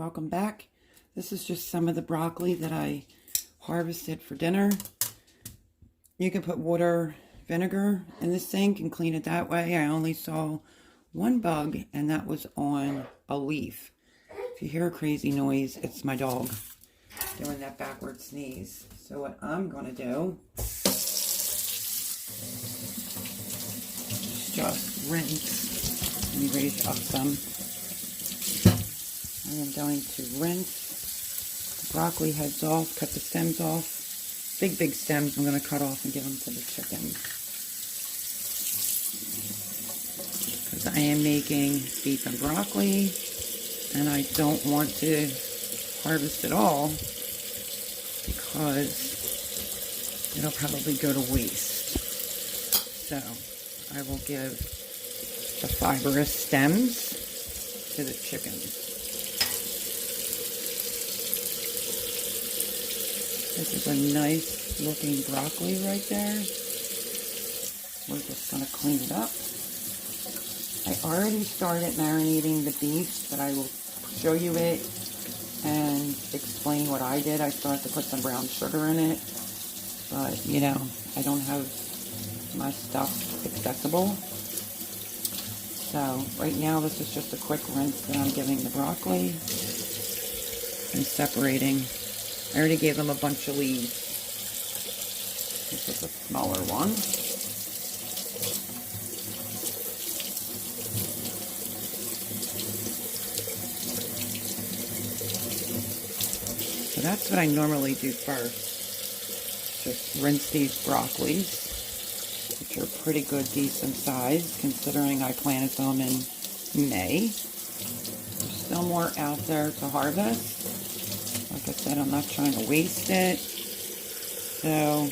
welcome back. This is just some of the broccoli that I harvested for dinner. You can put water, vinegar in the sink and clean it that way. I only saw one bug, and that was on a leaf. If you hear a crazy noise, it's my dog doing that backward sneeze. So what I'm going to do is just rinse. Let me raise up some. I am going to rinse the broccoli heads off, cut the stems off. Big stems I'm going to cut off and give them to the chickens. Because I am making beef and broccoli, and I don't want to harvest it all because it'll probably go to waste. So I will give the fibrous stems to the chickens. This is a nice looking broccoli right there. We're just going to clean it up. I already started marinating the beef, but I will show you it and explain what I did. I started to put some brown sugar in it, but you know, I don't have my stuff accessible. So right now this is just a quick rinse that I'm giving the broccoli and separating. I already gave them a bunch of leaves. This is a smaller one. So that's what I normally do first. Just rinse these broccolis, which are pretty good, decent size, considering I planted them in May. There's still more out there to harvest. Like I said, I'm not trying to waste it. So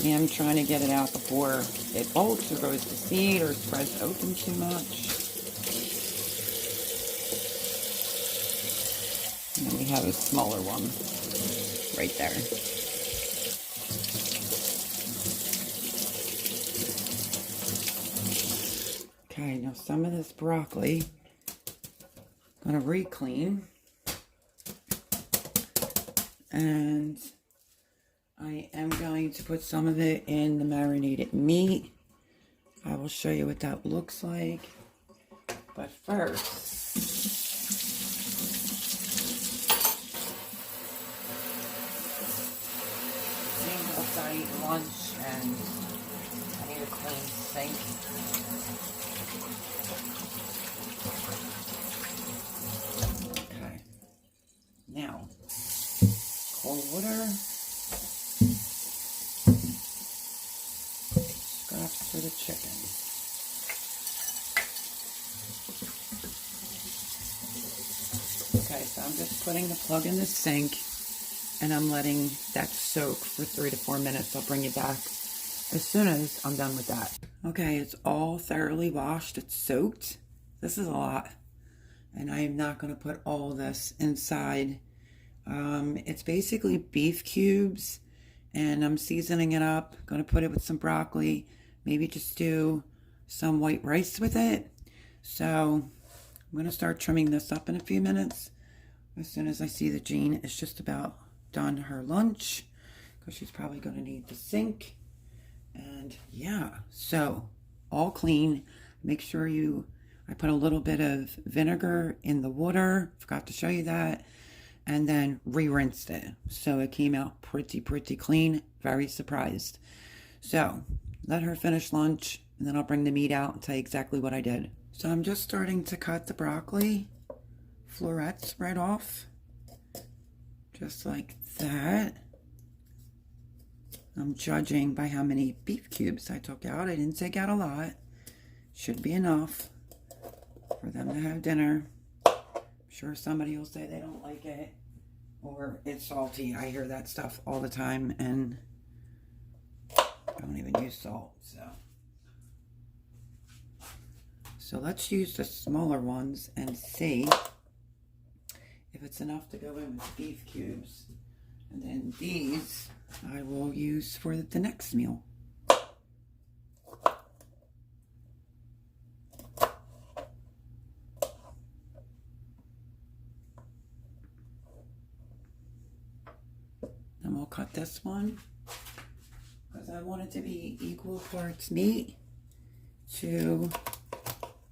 I am trying to get it out before it bolts or goes to seed or spreads open too much. And then we have a smaller one right there. Okay, now some of this broccoli I'm going to re-clean, and I am going to put some of it in the marinated meat. I will show you what that looks like, but first, seeing as I eat lunch and I need a clean sink. Okay, now cold water, scraps for the chicken. Okay, so I'm just putting the plug in the sink and I'm letting that soak for 3 to 4 minutes. I'll bring you back as soon as I'm done with that. Okay, it's all thoroughly washed. It's soaked. This is a lot. And I am not going to put all this inside. It's basically beef cubes. And I'm seasoning it up. Going to put it with some broccoli. Maybe just do some white rice with it. So I'm going to start trimming this up in a few minutes. As soon as I see that Jean is just about done her lunch. Because she's probably going to need the sink. And yeah, so all clean. Make sure I put a little bit of vinegar in the water. Forgot to show you that. And then re-rinsed it. So it came out pretty clean. Very surprised. So let her finish lunch, and then I'll bring the meat out and tell you exactly what I did. So I'm just starting to cut the broccoli florets right off. Just like that. I'm judging by how many beef cubes I took out. I didn't take out a lot. Should be enough for them to have dinner. I'm sure somebody will say they don't like it or it's salty. I hear that stuff all the time, and I don't even use salt. So let's use the smaller ones and see if it's enough to go in with beef cubes. And then these I will use for the next meal. cut this one because I want it to be equal parts meat to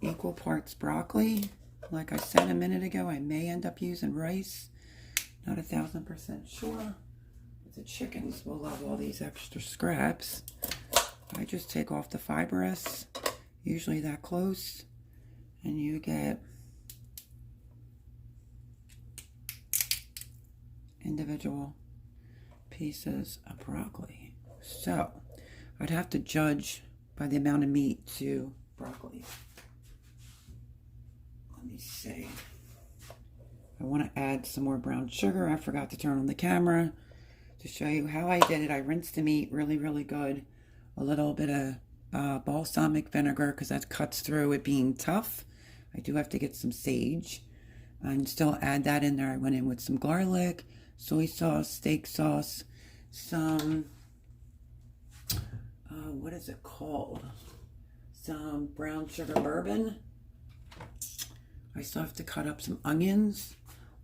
equal parts broccoli. Like I said a minute ago, I may end up using rice. Not 1,000% sure. But the chickens will love all these extra scraps. I just take off the fibrous, usually that close, and you get individual pieces of broccoli. So I'd have to judge by the amount of meat to broccoli. Let me see. I want to add some more brown sugar. I forgot to turn on the camera to show you how I did it. I rinsed the meat really, really good. A little bit of balsamic vinegar because that cuts through it being tough. I do have to get some sage and still add that in there. I went in with some garlic, soy sauce, steak sauce, some, what is it called? Some brown sugar bourbon. I still have to cut up some onions,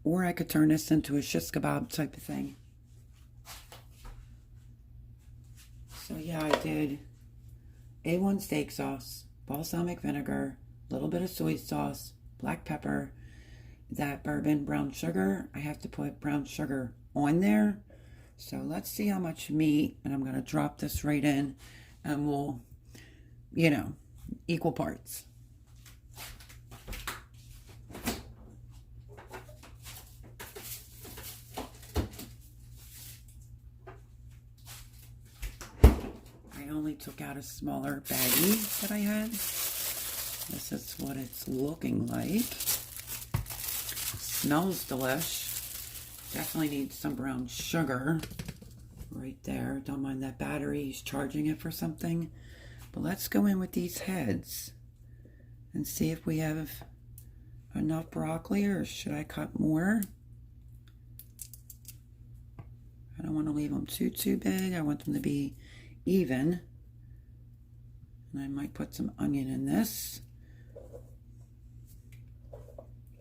or I could turn this into a shish kebab type of thing. So yeah, I did A1 steak sauce, balsamic vinegar, a little bit of soy sauce, black pepper, that bourbon, brown sugar. I have to put brown sugar on there. So let's see how much meat, and I'm going to drop this right in, and we'll, you know, equal parts. Took out a smaller baggie that I had. This is what it's looking like. Smells delish. Definitely needs some brown sugar right there. Don't mind that battery. He's charging it for something. But let's go in with these heads and see if we have enough broccoli, or should I cut more? I don't want to leave them too big. I want them to be even. And I might put some onion in this,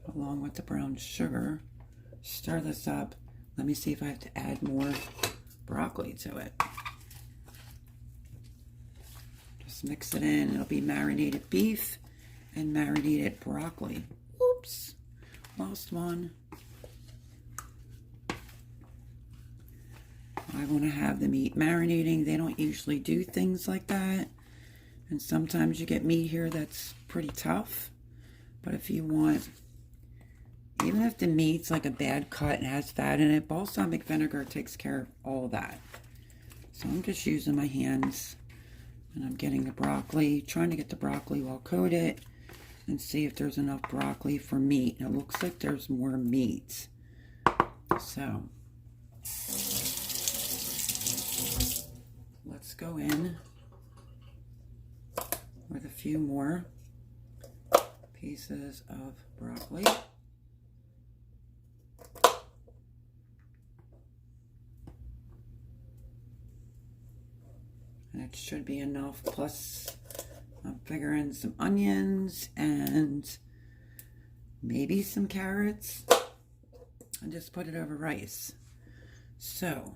along with the brown sugar. Stir this up. Let me see if I have to add more broccoli to it. Just mix it in. It'll be marinated beef and marinated broccoli. Oops, lost one. I want to have the meat marinating. They don't usually do things like that. And sometimes you get meat here that's pretty tough. But if you want, even if the meat's like a bad cut and has fat in it, balsamic vinegar takes care of all that. So I'm just using my hands, and I'm getting the broccoli, trying to get the broccoli well coated and see if there's enough broccoli for meat. And it looks like there's more meat. So let's go in with a few more pieces of broccoli. And it should be enough. Plus, I'm figuring some onions and maybe some carrots. And just put it over rice. So,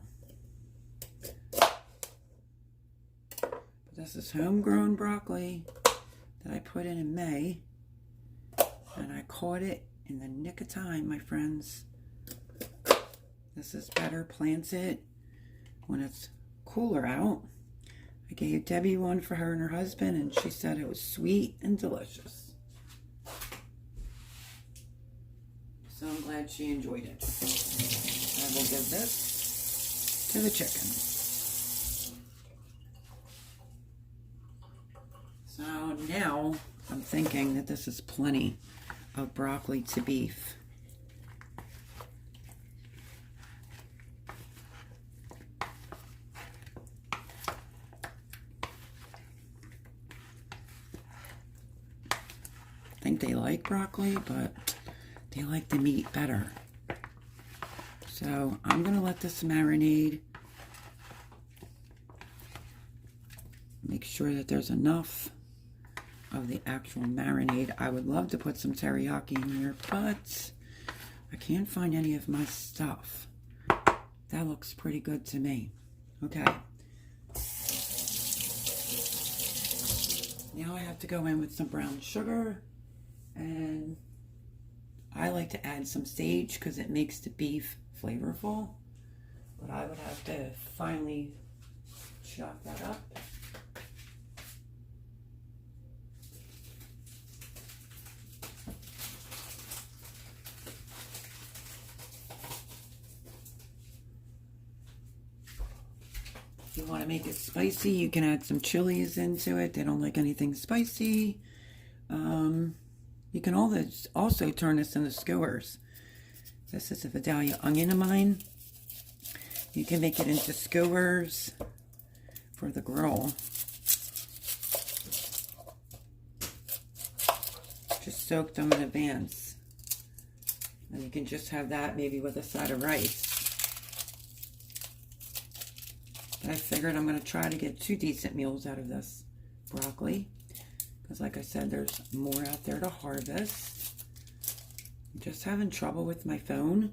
this is homegrown broccoli that I put in May, and I caught it in the nick of time, my friends. This is better. Plants it when it's cooler out. I gave Debbie one for her and her husband, and she said it was sweet and delicious. So I'm glad she enjoyed it. I will give this to the chickens. So now I'm thinking that this is plenty of broccoli to beef. I think they like broccoli, but they like the meat better. So I'm going to let this marinate. Make sure that there's enough of the actual marinade. I would love to put some teriyaki in here, but I can't find any of my stuff. That looks pretty good to me. Okay. Now I have to go in with some brown sugar, and I like to add some sage because it makes the beef flavorful, but I would have to finally chop that up. If you want to make it spicy, you can add some chilies into it. They don't like anything spicy. You can also turn this into skewers. This is a Vidalia onion of mine. You can make it into skewers for the grill. Just soak them in advance. And you can just have that maybe with a side of rice. But I figured I'm going to try to get 2 decent meals out of this broccoli. Because like I said, there's more out there to harvest. I'm just having trouble with my phone.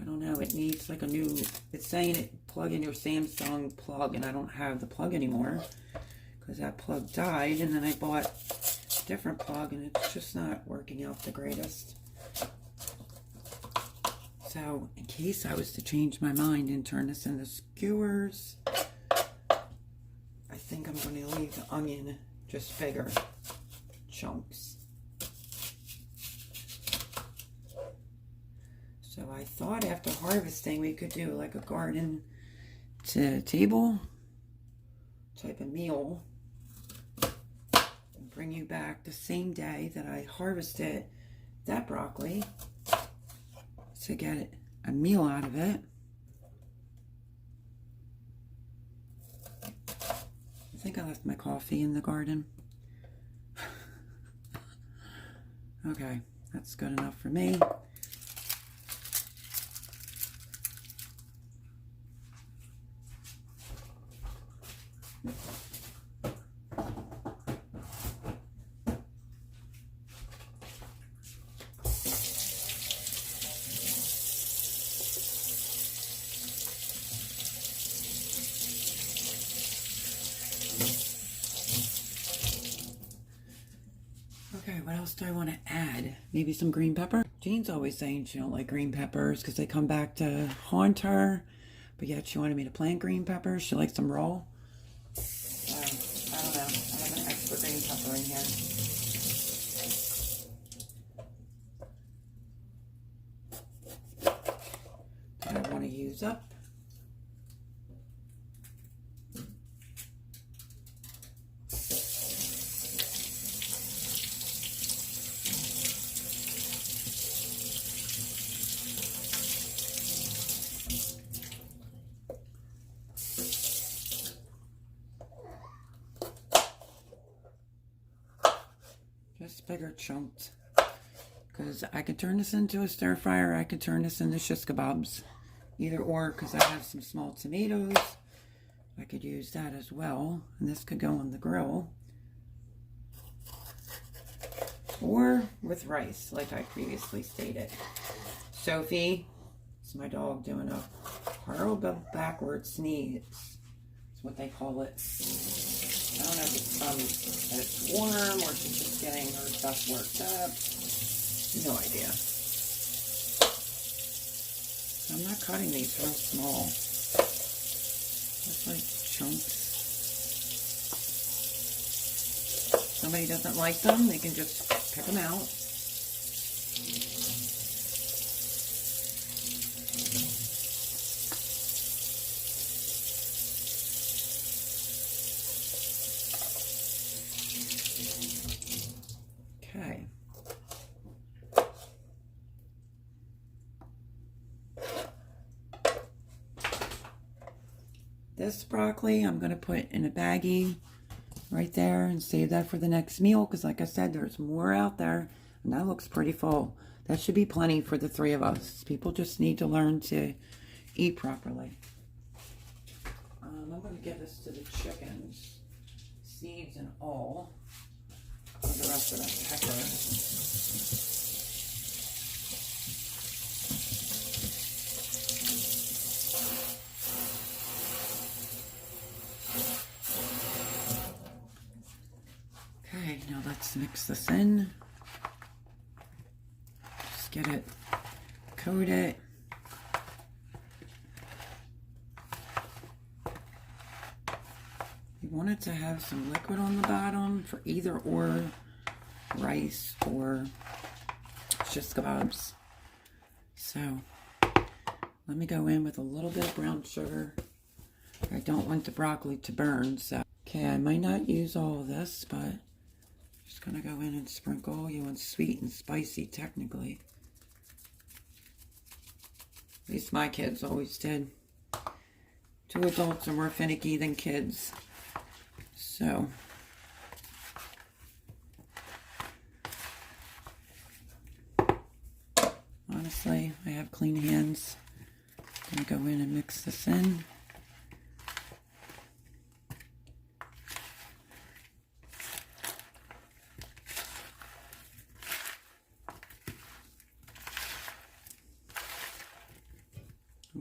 I don't know, it needs like a new, it's saying it plug in your Samsung plug, and I don't have the plug anymore because that plug died, and then I bought a different plug and it's just not working out the greatest. So in case I was to change my mind and turn this into skewers, I think I'm going to leave the onion just bigger chunks. So I thought after harvesting we could do like a garden to table type of meal and bring you back the same day that I harvested that broccoli to get a meal out of it. I think I left my coffee in the garden. Okay, that's good enough for me. Okay, what else do I want to add? Maybe some green pepper. Jean's always saying she don't like green peppers because they come back to haunt her. But yet she wanted me to plant green peppers. She likes them raw. I don't know. I have an extra green pepper in here. That I want to use up. Just bigger chunks, because I could turn this into a stir fryer, I could turn this into shish kebabs, either or, because I have some small tomatoes. I could use that as well, and this could go on the grill, or with rice, like I previously stated. Sophie, it's my dog doing a horrible backward sneeze. That's what they call it. I don't know if it's that it's warm or she's just getting her stuff worked up. No idea. I'm not cutting these real small. Just like chunks. If somebody doesn't like them, they can just pick them out. Okay. This broccoli I'm going to put in a baggie right there and save that for the next meal, because like I said, there's more out there and that looks pretty full. That should be plenty for the 3 of us. People just need to learn to eat properly. I'm going to give this to the chickens, seeds and all. Put the rest of that pepper. Just mix this in. Just get it coated. You want it to have some liquid on the bottom for either or rice or shish kebabs. So let me go in with a little bit of brown sugar. I don't want the broccoli to burn, so okay, I might not use all of this, but I'm just gonna go in and sprinkle. You want sweet and spicy technically. At least my kids always did. 2 adults are more finicky than kids. So honestly, I have clean hands. I'm gonna go in and mix this in.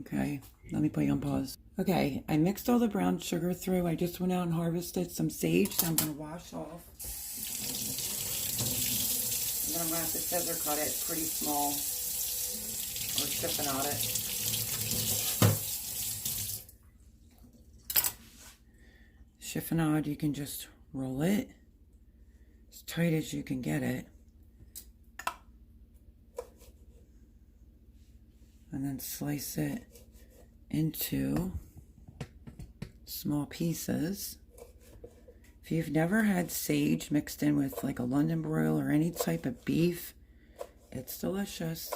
Okay, let me put you on pause. Okay, I mixed all the brown sugar through. I just went out and harvested some sage that I'm going to wash off. And then I'm going to have to scissor cut it pretty small or chiffonade it. Chiffonade, you can just roll it as tight as you can get it. And then slice it into small pieces. If you've never had sage mixed in with like a London broil or any type of beef, it's delicious.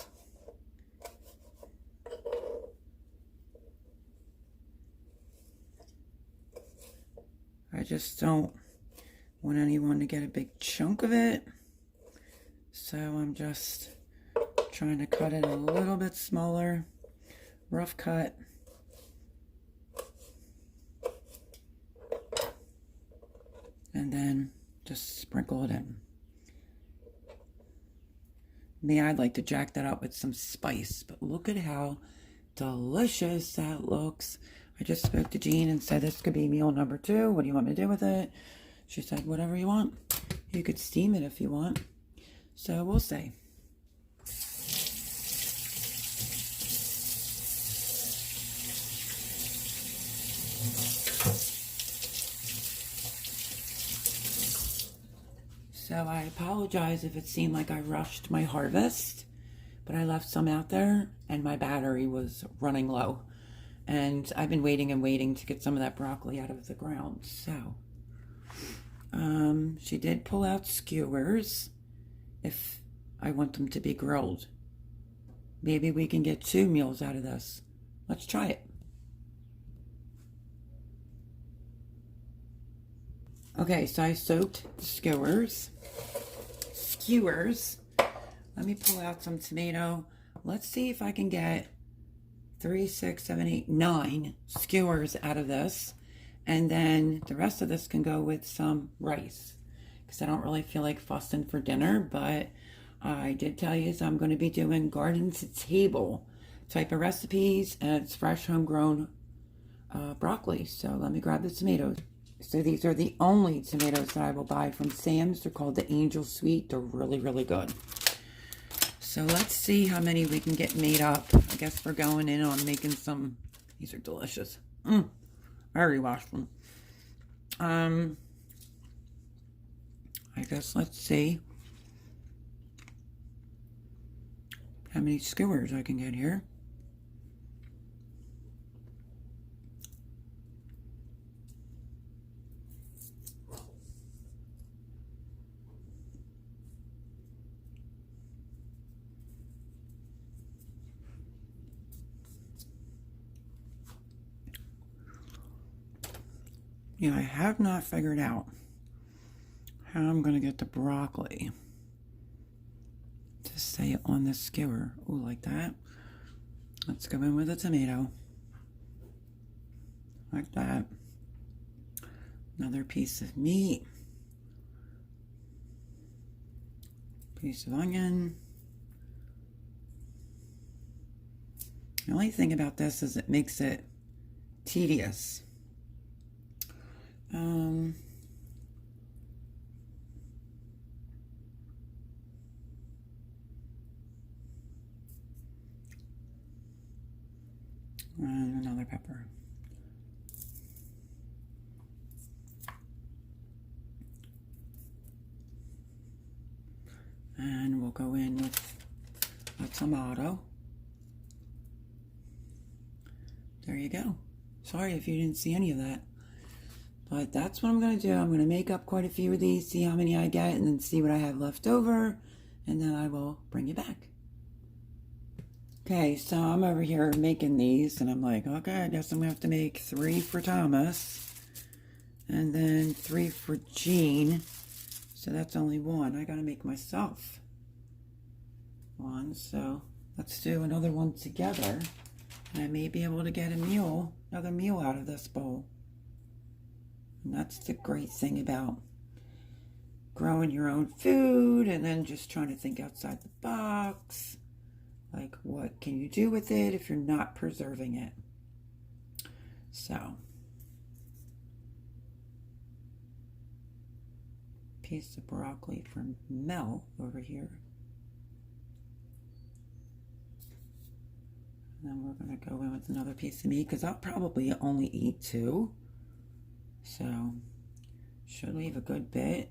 I just don't want anyone to get a big chunk of it, so I'm just trying to cut it a little bit smaller, rough cut. And then just sprinkle it in. Me, I'd like to jack that up with some spice, but look at how delicious that looks. I just spoke to Jean and said this could be meal number 2. What do you want me to do with it? She said, whatever you want. You could steam it if you want. So we'll see. So I apologize if it seemed like I rushed my harvest, but I left some out there and my battery was running low. And I've been waiting and waiting to get some of that broccoli out of the ground. So she did pull out skewers if I want them to be grilled. Maybe we can get 2 meals out of this. Let's try it. Okay, so I soaked the skewers. Let me pull out some tomato. Let's see if I can get 3, 6, 7, 8, 9 skewers out of this. And then the rest of this can go with some rice, because I don't really feel like fussing for dinner, but I did tell you I'm going to be doing garden to table type of recipes, and it's fresh homegrown broccoli. So let me grab the tomatoes. So these are the only tomatoes that I will buy from Sam's. They're called the Angel Sweet. They're really, really good. So let's see how many we can get made up. I guess we're going in on making some. These are delicious. I already washed them. I guess let's see how many skewers I can get here. Yeah, I have not figured out how I'm going to get the broccoli to stay on the skewer. Ooh, like that. Let's go in with a tomato. Like that. Another piece of meat. Piece of onion. The only thing about this is it makes it tedious. And another pepper. And we'll go in with a tomato. There you go. Sorry if you didn't see any of that. But that's what I'm going to do. I'm going to make up quite a few of these, see how many I get, and then see what I have left over. And then I will bring you back. Okay, so I'm over here making these, and I'm like, okay, I guess I'm going to have to make 3 for Thomas. And then 3 for Jean. So that's only 1. I got to make myself 1. So let's do another one together. And I may be able to get another meal out of this bowl. And that's the great thing about growing your own food and then just trying to think outside the box. Like, what can you do with it if you're not preserving it? So, piece of broccoli from Mel over here. And then we're going to go in with another piece of meat because I'll probably only eat 2. So, should leave a good bit.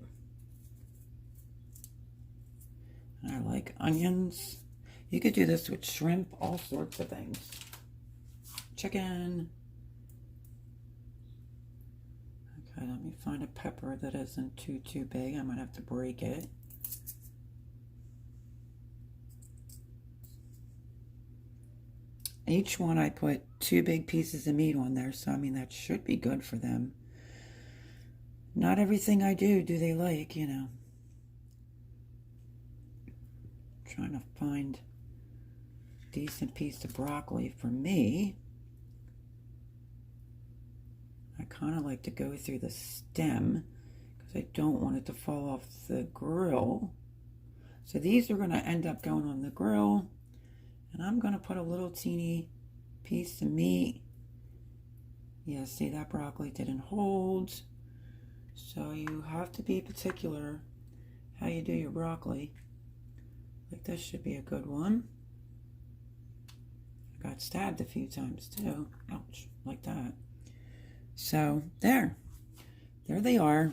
And I like onions. You could do this with shrimp, all sorts of things. Chicken. Okay, let me find a pepper that isn't too big. I might have to break it. Each one I put 2 big pieces of meat on there, so I mean that should be good for them. Not everything I do they like, you know. Trying to find a decent piece of broccoli for me. I kind of like to go through the stem because I don't want it to fall off the grill. So these are going to end up going on the grill. And I'm going to put a little teeny piece of meat. Yeah, see, that broccoli didn't hold. So you have to be particular how you do your broccoli. Like this should be a good one. I got stabbed a few times too. Ouch, like that. So there they are.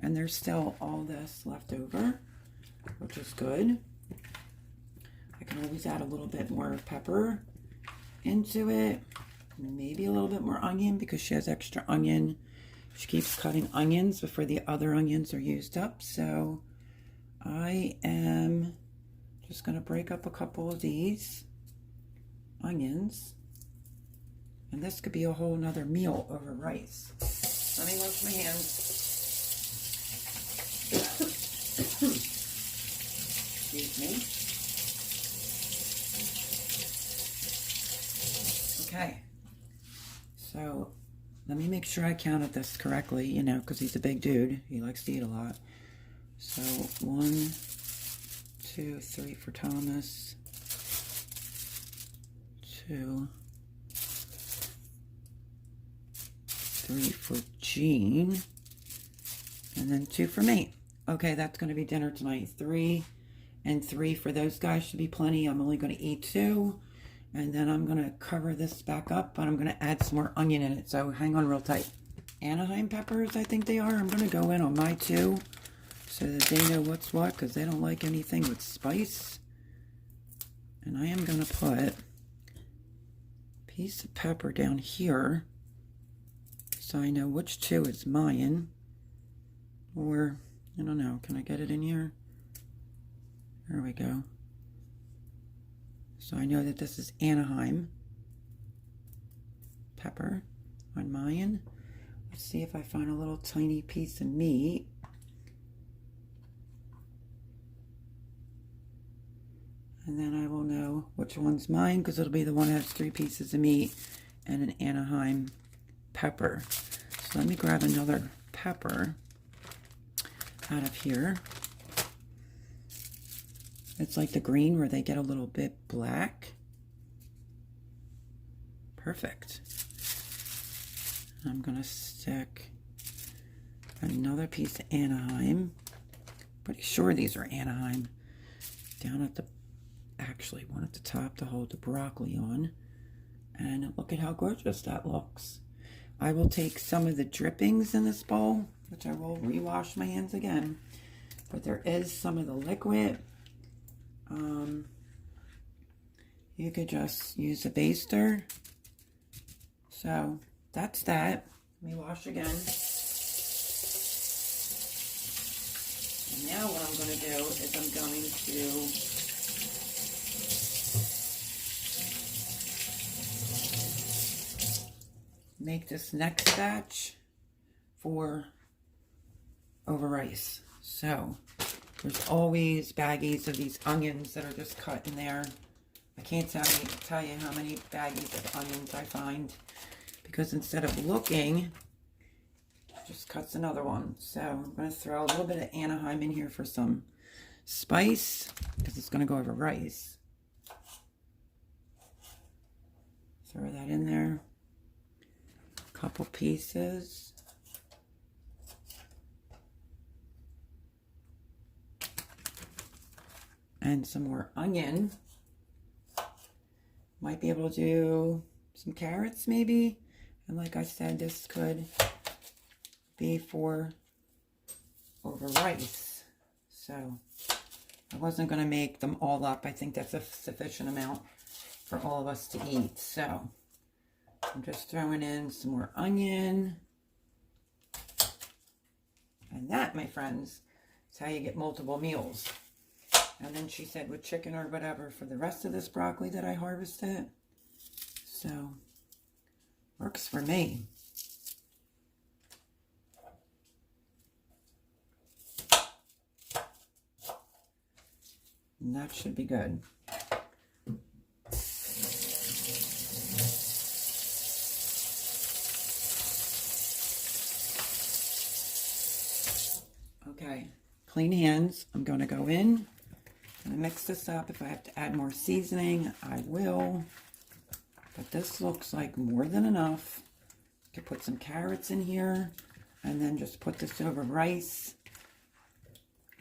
And there's still all this left over, which is good. I can always add a little bit more pepper into it. Maybe a little bit more onion because she has extra onion. She keeps cutting onions before the other onions are used up. So I am just going to break up a couple of these onions. And this could be a whole nother meal over rice. Let me wash my hands. Excuse me. Okay. So let me make sure I counted this correctly, you know, because he's a big dude. He likes to eat a lot. So 1, 2, 3 for Thomas. 2, 3 for Jean. And then 2 for me. Okay, that's going to be dinner tonight. 3 and 3 for those guys should be plenty. I'm only going to eat 2. And then I'm going to cover this back up, but I'm going to add some more onion in it. So hang on real tight. Anaheim peppers, I think they are. I'm going to go in on my 2 so that they know what's what because they don't like anything with spice. And I am going to put a piece of pepper down here so I know which 2 is mine. Or, I don't know, can I get it in here? There we go. So I know that this is Anaheim pepper on mine. Let's see if I find a little tiny piece of meat. And then I will know which one's mine because it'll be the one that has 3 pieces of meat and an Anaheim pepper. So let me grab another pepper out of here. It's like the green where they get a little bit black. Perfect. I'm going to stick another piece of Anaheim. Pretty sure these are Anaheim. Down at the, actually one at the top to hold the broccoli on. And look at how gorgeous that looks. I will take some of the drippings in this bowl, which I will rewash my hands again. But there is some of the liquid. You could just use a baster. So that's that. Let me wash again. And now what I'm going to do is I'm going to make this next batch for over rice. So there's always baggies of these onions that are just cut in there. I can't tell you how many baggies of onions I find, because instead of looking, it just cuts another one. So I'm going to throw a little bit of Anaheim in here for some spice, because it's going to go over rice. Throw that in there. A couple pieces. And some more onion. Might be able to do some carrots maybe. And like I said, this could be for over rice. So I wasn't going to make them all up. I think that's a sufficient amount for all of us to eat. So I'm just throwing in some more onion. And that, my friends, is how you get multiple meals. And then she said with chicken or whatever for the rest of this broccoli that I harvested. So, works for me. And that should be good. Okay, clean hands. I'm going to go in. I'm going to mix this up. If I have to add more seasoning, I will. But this looks like more than enough. I could put some carrots in here and then just put this over rice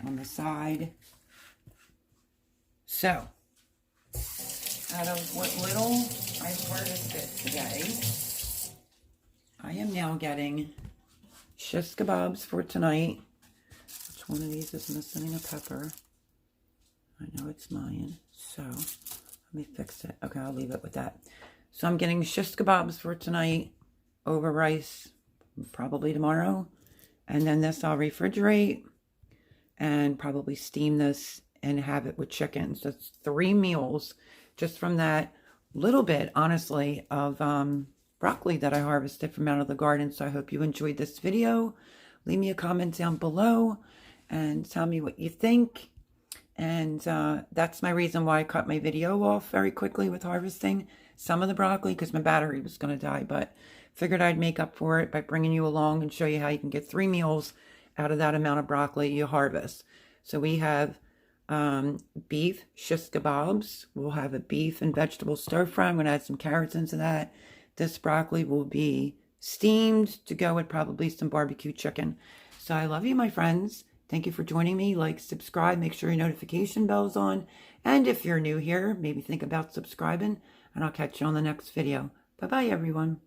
on the side. So, out of what little I harvested today, I am now getting shish kebabs for tonight. Which one of these is missing a pepper? I know it's mine, so let me fix it. Okay, I'll leave it with that. So I'm getting shish kebabs for tonight over rice, probably tomorrow. And then this I'll refrigerate and probably steam this and have it with chicken. So it's 3 meals just from that little bit, honestly, of broccoli that I harvested from out of the garden. So I hope you enjoyed this video. Leave me a comment down below and tell me what you think. And that's my reason why I cut my video off very quickly with harvesting some of the broccoli, because my battery was going to die. But figured I'd make up for it by bringing you along and show you how you can get 3 meals out of that amount of broccoli you harvest. So we have beef shish kebabs. We'll have a beef and vegetable stir fry. I'm going to add some carrots into that. This broccoli will be steamed to go with probably some barbecue chicken. So I love you, my friends. Thank you for joining me. Like, subscribe, make sure your notification bell's on. And if you're new here, maybe think about subscribing, and I'll catch you on the next video. Bye-bye, everyone.